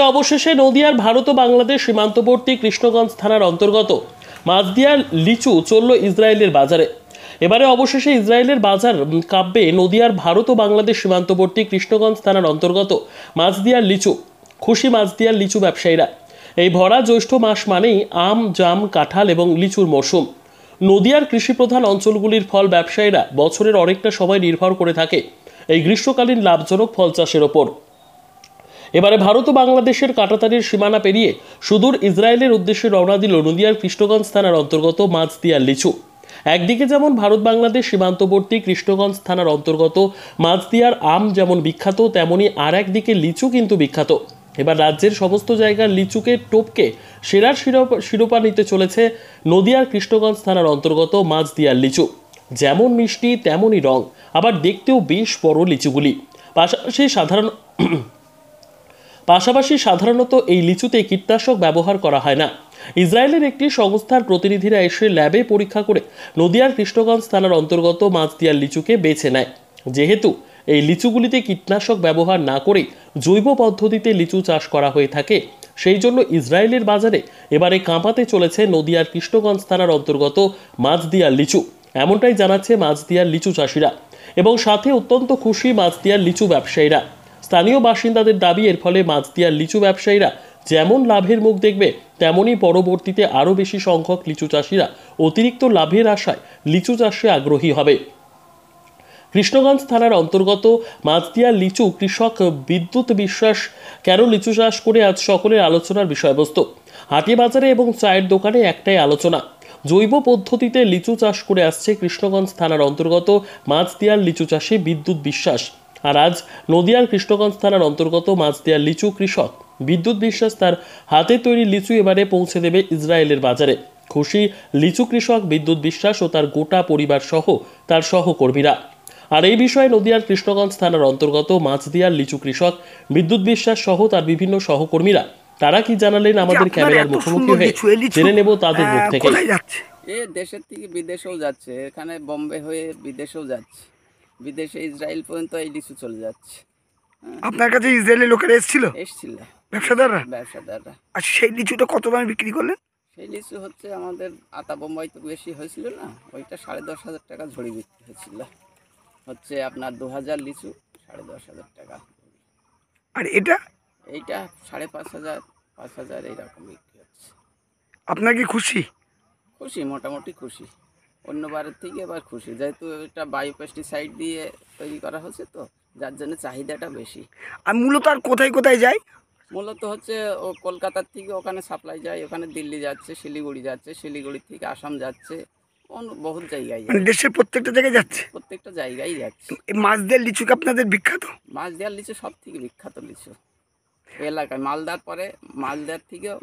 অবশেষে নদিয়ার ভারত ও বাংলাদেশ সীমান্তবর্তী কৃষ্ণগঞ্জ থানার অন্তর্গত মাছদিয়ার লিচু চলল ইসরায়েলের বাজারে। এবারে অবশেষে ইসরায়েলের বাজার কাঁপবে নদিয়ার ভারত ও বাংলাদেশ সীমান্তবর্তী কৃষ্ণগঞ্জ থানার অন্তর্গত মাছদিয়ার লিচু। খুশি মাছদিয়ার লিচু ব্যবসায়ীরা। এই ভরা জ্যৈষ্ঠ মাস মানেই আম, জাম, কাঁঠাল এবং লিচুর মৌসুম। নদিয়ার কৃষিপ্রধান অঞ্চলগুলির ফল ব্যবসায়ীরা বছরের অনেকটা সময় নির্ভর করে থাকে এই গ্রীষ্মকালীন লাভজনক ফল চাষের ওপর। এবারে ভারত ও বাংলাদেশের কাঁটাতারের সীমানা পেরিয়ে সুদূর ইসরায়েলের উদ্দেশ্যে রওনা দিল নদিয়ার কৃষ্ণগঞ্জ থানার অন্তর্গত মাছদিয়ার লিচু। একদিকে যেমন ভারত বাংলাদেশ সীমান্তবর্তী কৃষ্ণগঞ্জ থানার অন্তর্গত মাছদিয়ার আম যেমন বিখ্যাত, তেমনি আর একদিকে লিচু কিন্তু বিখ্যাত। এবার রাজ্যের সমস্ত জায়গার লিচুকে টপকে সেরার শিরোপা নিতে চলেছে নদিয়ার কৃষ্ণগঞ্জ থানার অন্তর্গত মাছদিয়ার লিচু। যেমন মিষ্টি তেমনই রং, আবার দেখতেও বেশ বড় লিচুগুলি। পাশাপাশি সাধারণত এই লিচুতে কীটনাশক ব্যবহার করা হয় না। ইসরায়েলের একটি সংস্থার প্রতিনিধিরা এসে ল্যাবে পরীক্ষা করে নদিয়ার কৃষ্ণগঞ্জ থানার অন্তর্গত মাছদিয়ার লিচুকে বেছে নেয়। যেহেতু এই লিচুগুলিতে কীটনাশক ব্যবহার না করে জৈব পদ্ধতিতে লিচু চাষ করা হয়ে থাকে, সেই জন্য ইসরায়েলের বাজারে এবারে কাঁপাতে চলেছে নদিয়ার কৃষ্ণগঞ্জ থানার অন্তর্গত মাছদিয়ার লিচু। এমনটাই জানাচ্ছে মাছদিয়ার লিচু চাষিরা এবং সাথে অত্যন্ত খুশি মাছদিয়ার লিচু ব্যবসায়ীরা। স্থানীয় বাসিন্দাদের দাবি, এর ফলে মাছদিয়ার লিচু ব্যবসায়ীরা যেমন লাভের মুখ দেখবে, তেমনই পরবর্তীতে আরও বেশি সংখ্যক লিচু চাষিরা অতিরিক্ত লাভের আশায় লিচু চাষে আগ্রহী হবে। কৃষ্ণগঞ্জ থানার অন্তর্গত মাছদিয়ার লিচু কৃষক বিদ্যুৎ বিশ্বাস কেন লিচু চাষ করে আজ সকলের আলোচনার বিষয়বস্তু। হাটে বাজারে এবং চায়ের দোকানে একটাই আলোচনা, জৈব পদ্ধতিতে লিচু চাষ করে আসছে কৃষ্ণগঞ্জ থানার অন্তর্গত মাছদিয়ার লিচু চাষি বিদ্যুৎ বিশ্বাস। আর আজ নদিয়ার কৃষ্ণগঞ্জ থানার অন্তর্গত মাছদিয়ার লিচু কৃষক বিদ্যুৎ বিশ্বাস তার হাতে তৈরি লিচু এবারে পৌঁছে দেবে ইসরায়েলের বাজারে। খুশি লিচু কৃষক বিদ্যুৎ বিশ্বাস ও তার গোটা পরিবার সহ তার সহকর্মীরা। আর এই বিষয়ে নদিয়ার কৃষ্ণগঞ্জ থানার অন্তর্গত মাছদিয়ার লিচু কৃষক বিদ্যুৎ বিশ্বাস সহ তার বিভিন্ন সহকর্মীরা তারা কি জানালেন আমাদের ক্যামেরার মুখোমুখি হয়ে জেনে নেব তাদের মুখ থেকে। এ দেশের থেকে বিদেশেও যাচ্ছে, এখানে বোম্বে হয়ে বিদেশেও যাচ্ছে, বিদেশে ইসরায়েল পর্যন্ত এই লিচু চলে যাচ্ছে। আপনার কাছে ইসরায়েলের লোকেরা এসেছিল? ব্যবসাদাররা। আর সেই লিচুটা কত দামে বিক্রি করলেন? সেই লিচু হচ্ছে আমাদের আতা বোম্বাই তো বেশি হয়েছিল না, ওইটা 10,500 টাকা ঝড়ি বিক্রি হয়েছিল। হচ্ছে আপনার 2000 লিচু 10,500 টাকা। আর এইটা 5,500 5,000 এইরকম বিক্রি হচ্ছে। আপনার কি খুশি? খুশি, মোটামুটি খুশি। অন্যবারের থেকে এবার খুশি, যেহেতু এটা বায়োপেস্টিসাইড দিয়ে তৈরি করা হচ্ছে, তো যার জন্য চাহিদাটা বেশি। আর মূলত আর কোথায় কোথায় যায়? মূলত হচ্ছে ও কলকাতার থেকে ওখানে সাপ্লাই যায়, ওখানে দিল্লি যাচ্ছে, শিলিগুড়ি যাচ্ছে, শিলিগুড়ি থেকে আসাম যাচ্ছে, বহুত জায়গায় মানে দেশের প্রত্যেকটা জায়গায় যাচ্ছে? প্রত্যেকটা জায়গায় যাচ্ছে। এই মাছদিয়ার লিচু কি আপনাদের বিখ্যাত? মাছদিয়ার লিচু সব থেকে বিখ্যাত লিচু এলাকায়। মালদার পরে,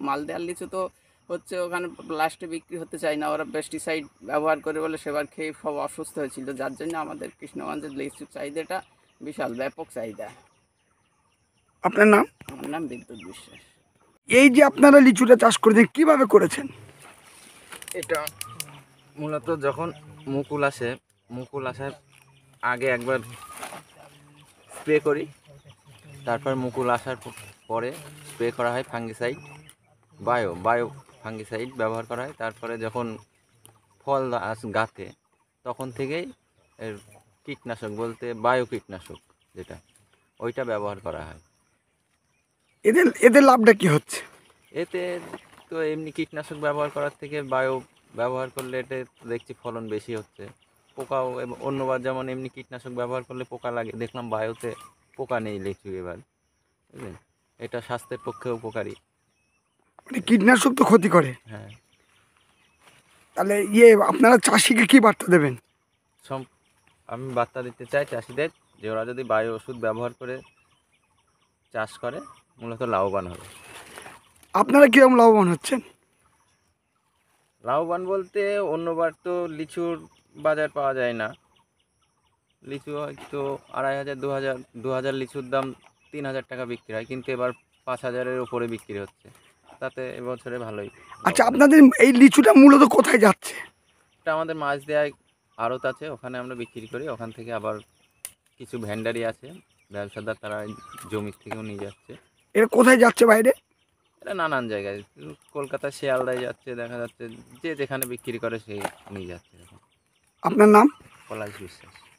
মালদার লিচু তো হচ্ছে ওখানে লাস্টে বিক্রি হতে চায় না, ওরা পেস্টিসাইড ব্যবহার করে বলে সেবার খেয়ে সব অসুস্থ হয়েছিল, যার জন্য আমাদের কৃষ্ণগঞ্জের লিচুর চাহিদাটা বিশাল ব্যাপক চাহিদা। আপনার নাম? আমার নাম বিদ্যুৎ বিশ্বাস। এই যে আপনারা লিচুটা চাষ করেছেন, কিভাবে করেছেন? এটা মূলত যখন মুকুল আসার আগে একবার স্প্রে করি, তারপর মুকুল আসার পরে স্প্রে করা হয় ফাঙ্গিসাইড, বায়ো ফাঙ্গিসাইড ব্যবহার করা হয়। তারপরে যখন ফল গাছে তখন থেকেই এর কীটনাশক বলতে বায়ো কীটনাশক যেটা, ওইটা ব্যবহার করা হয়। এদের লাভটা কি হচ্ছে? এতে তো এমনি কীটনাশক ব্যবহার করার থেকে বায়ো ব্যবহার করলে এতে দেখছি ফলন বেশি হচ্ছে। পোকাও অন্যবার যেমন এমনি কীটনাশক ব্যবহার করলে পোকা লাগে, দেখলাম বায়োতে পোকা নেই লিচু এবার, বুঝলেন। এটা স্বাস্থ্যের পক্ষে উপকারী। মানে কীটনাশক তো ক্ষতি করে। হ্যাঁ। তাহলে আপনারা চাষিকে কি বার্তা দেবেন? আমি বার্তা দিতে চাই চাষিদের যে ওরা যদি বায়ো ওষুধ ব্যবহার করে চাষ করে মূলত লাভবান হবে। আপনারা কীরকম লাভবান হচ্ছেন? লাভবান বলতে অন্যবার তো লিচুর বাজার পাওয়া যায় না, লিচু হয়তো 2,500 2,000 লিচুর দাম 3,000 টাকা বিক্রি হয়, কিন্তু এবার 5,000-এর উপরে বিক্রি হচ্ছে, তাতে এবছরে ভালোই। আচ্ছা, আপনাদের এই লিচুটা মূলত কোথায় যাচ্ছে? এটা আমাদের মাছদিয়ায় আড়ত আছে, ওখানে আমরা বিক্রি করি। ওখান থেকে আবার কিছু ভ্যান্ডারি আছে ব্যবসাদার, তারা জমির থেকেও নিয়ে যাচ্ছে। এটা কোথায় যাচ্ছে বাইরে? এটা নানান জায়গায়, কলকাতা শিয়ালদায় যাচ্ছে, দেখা যাচ্ছে যে যেখানে বিক্রি করে সেই নিয়ে যাচ্ছে। আপনার নাম? পলাশ বিশ্বাস।